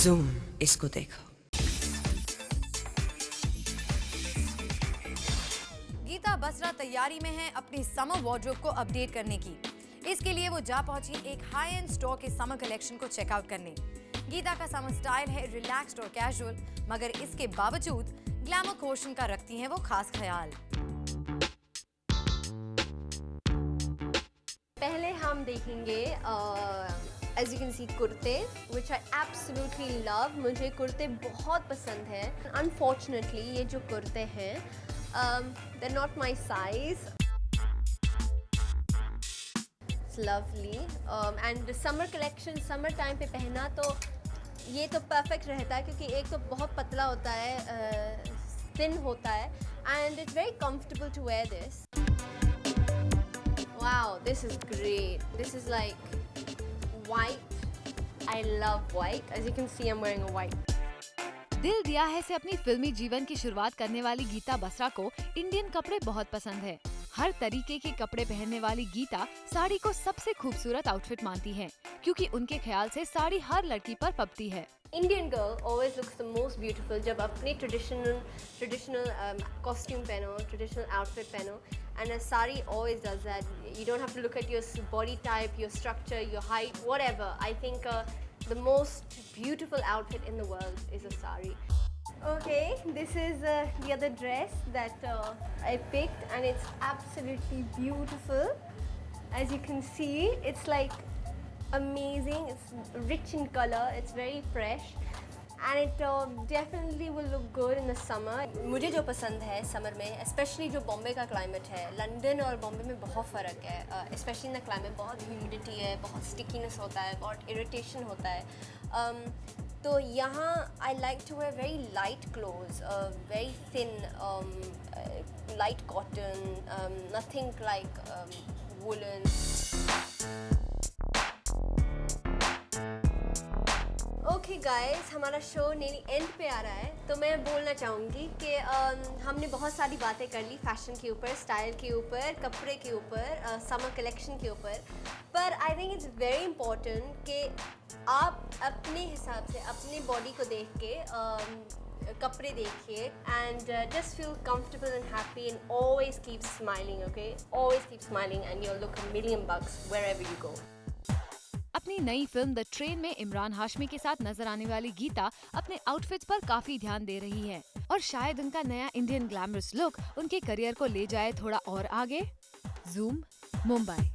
Zoom, इसको देखो। गीता बसरा तैयारी में है अपनी समर वार्डरोब को अपडेट करने की। इसके लिए वो जा पहुंची एक हाई एंड स्टोर के समर कलेक्शन को चेकआउट करने। गीता का समर स्टाइल है रिलैक्स्ड और कैजुअल, मगर इसके बावजूद ग्लैमर क्वोशंट का रखती हैं वो खास ख्याल। पहले हम देखेंगे एज यू कैन सी कुर्ते, विच आई एब्सोल्युटली लव। मुझे कुर्ते बहुत पसंद हैं। अनफॉर्चुनेटली ये जो कुर्ते हैं they are not my size. Lovely and summer collection summer time पे पहना तो ये तो परफेक्ट रहता है, क्योंकि एक तो बहुत पतला होता है, थिन होता है, and it's very comfortable to wear this. Wow, this is great. This is like white. I love white. As you can see, I'm wearing a white. दिल दिया है से अपनी फिल्मी जीवन की शुरुआत करने वाली गीता बसरा को इंडियन कपड़े बहुत पसंद है। हर तरीके के कपड़े पहनने वाली गीता साड़ी को सबसे खूबसूरत आउटफिट मानती है, क्योंकि उनके ख्याल से साड़ी हर लड़की पर पबती है। Indian girl always looks the most beautiful जब अपनी traditional costume पहनो, traditional outfit पहनो, and a sari always does that. You don't have to look at your body type, your structure, your height, whatever. I think the most beautiful outfit in the world is a sari. Okay, this is the other dress that I picked, and it's absolutely beautiful. As you can see, it's like amazing. It's rich in color, it's very fresh, and it definitely will look good in the summer. मुझे जो पसंद है summer में, especially जो बॉम्बे का climate है, London और बॉम्बे में बहुत फ़र्क है। especially in the climate, बहुत ह्यूमिडिटी है, बहुत स्टिकीनेस होता है, बहुत इरिटेशन होता है। तो यहाँ I like to wear very light clothes, very thin, light cotton, nothing like woolen. Okay guys, हमारा शो नेली एंड पे आ रहा है, तो मैं बोलना चाहूँगी कि हमने बहुत सारी बातें कर ली फैशन के ऊपर, स्टाइल के ऊपर, कपड़े के ऊपर, समर कलेक्शन के ऊपर, पर I think it's very important कि आप अपने हिसाब से अपनी बॉडी को देख के कपड़े देखिए, and just feel comfortable and happy, and always keep smiling. Okay, always keep smiling and you'll look $1 million wherever you go. अपनी नई फिल्म द ट्रेन में इमरान हाशमी के साथ नजर आने वाली गीता अपने आउटफिट्स पर काफी ध्यान दे रही है, और शायद उनका नया इंडियन ग्लैमरस लुक उनके करियर को ले जाए थोड़ा और आगे। जूम, मुंबई।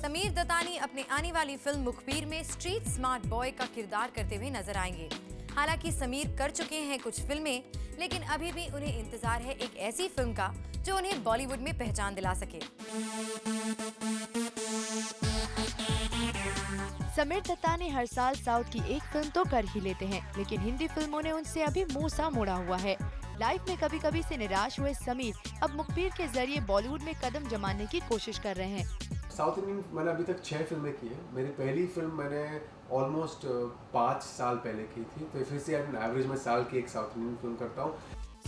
समीर दत्तानी अपनी आने वाली फिल्म मुखबिर में स्ट्रीट स्मार्ट बॉय का किरदार करते हुए नजर आएंगे। हालांकि समीर कर चुके हैं कुछ फिल्में, लेकिन अभी भी उन्हें इंतजार है एक ऐसी फिल्म का जो उन्हें बॉलीवुड में पहचान दिला सके। समीर दत्तानी हर साल साउथ की एक फिल्म तो कर ही लेते हैं, लेकिन हिंदी फिल्मों ने उनसे अभी मुंह सा मोड़ा हुआ है। लाइफ में कभी कभी से निराश हुए समीर अब मुखबिर के जरिए बॉलीवुड में कदम जमाने की कोशिश कर रहे हैं। साउथ इंडियन मैंने अभी तक 6 फिल्में की है। मेरी पहली फिल्म मैंने ऑलमोस्ट 5 साल पहले की थी, तो फिर से एवरेज में साल की एक साउथ इंडियन फिल्म करता हूँ।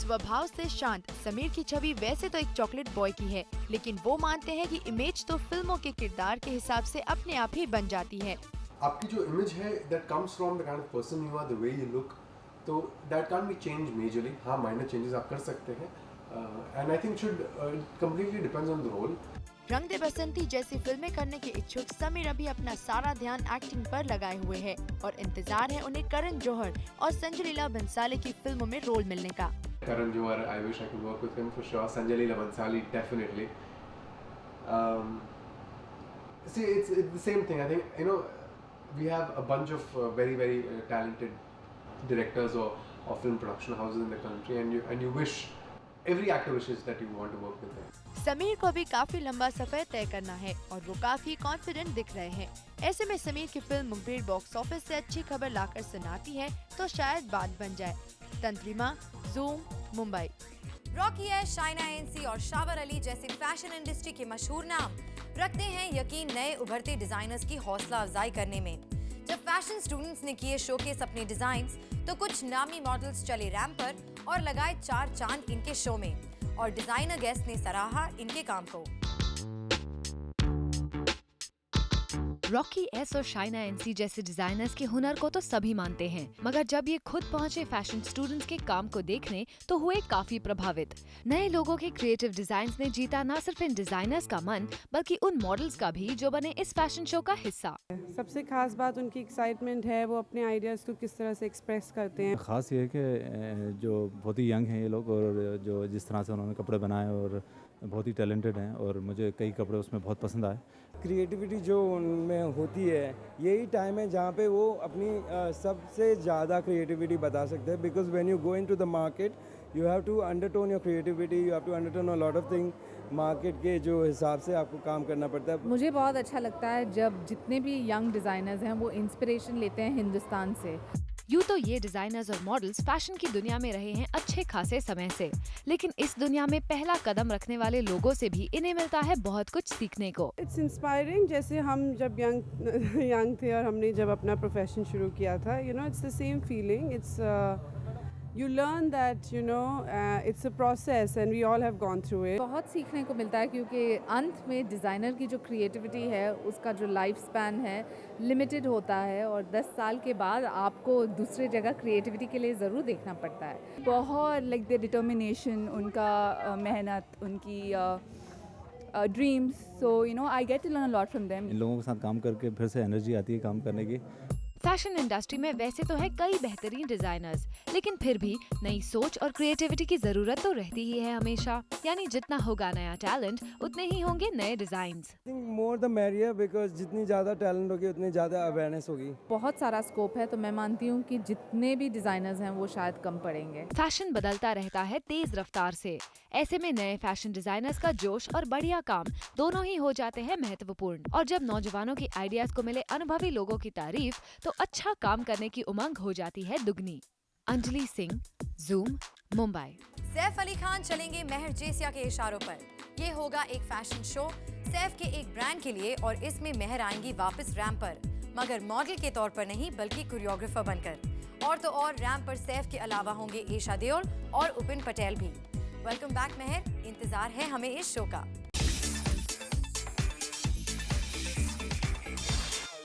स्वभाव से शांत समीर की छवि वैसे तो एक चॉकलेट बॉय की है, लेकिन वो मानते हैं कि इमेज तो फिल्मों के किरदार के हिसाब से अपने आप ही बन जाती है। आपकी जो इमेज है that comes from the kind of person you are, the way you look, तो that can't be changed majorly. हाँ, minor changes आप कर सकते हैं, and I think should completely depends on the role. रंग दे बसंती जैसी फिल्में करने के इच्छुक समीर अभी अपना सारा ध्यान एक्टिंग पर लगाए हुए हैं, और इंतजार है उन्हें करण जौहर और संजय लीला भंसाली की फिल्मों में रोल मिलने का। Karan Johar, I wish I could work with him for sure. Sanjay Leela Bhansali, definitely. See, it's the same thing. I think, you know, we have a bunch of very talented directors or film production houses in the country, and you wish, every actor wishes that you want to work with them. Sameer को अभी काफी लंबा सफर तय करना है, और वो काफी कॉन्फिडेंट दिख रहे हैं। ऐसे में समीर की फिल्म मुखबिर बॉक्स ऑफिस से अच्छी खबर लाकर सुनाती है तो शायद बात बन जाए। तंत्रिमा, जूम, मुंबई। रॉकी ऐश, शाइना एनसी और शावर अली जैसे फैशन इंडस्ट्री के मशहूर नाम रखते हैं यकीन नए उभरते डिजाइनर्स की हौसला अफजाई करने में। जब फैशन स्टूडेंट्स ने किए शोकेस अपने डिजाइन्स, तो कुछ नामी मॉडल्स चले रैंप पर और लगाए 4 चांद इनके शो में, और डिजाइनर गेस्ट ने सराहा इनके काम को। रॉकी एस और शाइना एनसी जैसे डिजाइनर्स के हुनर को तो सभी मानते हैं, मगर जब ये खुद पहुंचे फैशन स्टूडेंट्स के काम को देखने तो हुए काफी प्रभावित। नए लोगों के क्रिएटिव डिजाइन्स ने जीता न सिर्फ इन डिजाइनर्स का मन, बल्कि उन मॉडल्स का भी जो बने इस फैशन शो का हिस्सा। सबसे खास बात उनकी एक्साइटमेंट है, वो अपने आइडियाज़ को किस तरह से एक्सप्रेस करते हैं। ख़ास ये है कि जो बहुत ही यंग हैं ये लोग, और जो जिस तरह से उन्होंने कपड़े बनाए और बहुत ही टैलेंटेड हैं, और मुझे कई कपड़े उसमें बहुत पसंद आए। क्रिएटिविटी जो उनमें होती है, यही टाइम है जहाँ पे वो अपनी सबसे ज़्यादा क्रिएटिविटी बता सकते हैं। Because when you go into the market you have to undertone your creativity, you have to undertone a lot of thing. Market के जो हिसाब से आपको काम करना पड़ता है। मुझे बहुत अच्छा लगता है जब जितने भी यंग डिज़ाइनर्स हैं वो इंस्पिरेशन लेते हैं हिंदुस्तान से। यूँ तो ये डिजाइनर्स और मॉडल्स फैशन की दुनिया में रहे हैं अच्छे खासे समय से, लेकिन इस दुनिया में पहला कदम रखने वाले लोगों से भी इन्हें मिलता है बहुत कुछ सीखने को। It's inspiring. जैसे हम जब यंग थे और हमने जब अपना प्रोफेशन शुरू किया था, you know it's the same feeling. It's you learn that it's a process and we all have gone through it. बहुत सीखने को मिलता है क्योंकि अंत में डिज़ाइनर की जो क्रिएटिविटी है उसका जो लाइफ स्पैन है लिमिटेड होता है, और 10 साल के बाद आपको दूसरी जगह क्रिएटिविटी के लिए ज़रूर देखना पड़ता है। बहुत लाइक द डिटर्मिनेशन, उनका मेहनत, उनकी dreams, so you know I get to learn a lot from them. इन लोगों के साथ काम करके फिर से एनर्जी आती है काम करने की। फैशन इंडस्ट्री में वैसे तो है कई बेहतरीन डिजाइनर्स, लेकिन फिर भी नई सोच और क्रिएटिविटी की जरूरत तो रहती ही है हमेशा। यानी जितना होगा नया टैलेंट उतने ही होंगे नए designs. More the merrier, because जितनी ज़्यादा टैलेंट होगी उतनी ज़्यादा अवेयरनेस होगी। बहुत सारा स्कोप है, तो मैं मानती हूँ कि जितने भी डिज़ाइनर्स हैं वो शायद कम पड़ेंगे। फैशन बदलता रहता है तेज रफ्तार से, ऐसे में नए फैशन डिजाइनर्स का जोश और बढ़िया काम दोनों ही हो जाते हैं महत्वपूर्ण। और जब नौजवानों की आइडियाज को मिले अनुभवी लोगों की तारीफ, तो अच्छा काम करने की उमंग हो जाती है दुगनी। अंजलि सिंह, ज़ूम, मुंबई। सैफ अली खान चलेंगे महर जेसिया के इशारों पर। ये होगा एक फैशन शो सैफ के एक ब्रांड के लिए, और इसमें महर आएंगी वापस रैंप पर, मगर मॉडल के तौर पर नहीं बल्कि कोरियोग्राफर बनकर। और तो और रैंप पर सैफ के अलावा होंगे ईशा देओल और उपिन पटेल भी। वेलकम बैक महर, इंतजार है हमें इस शो का।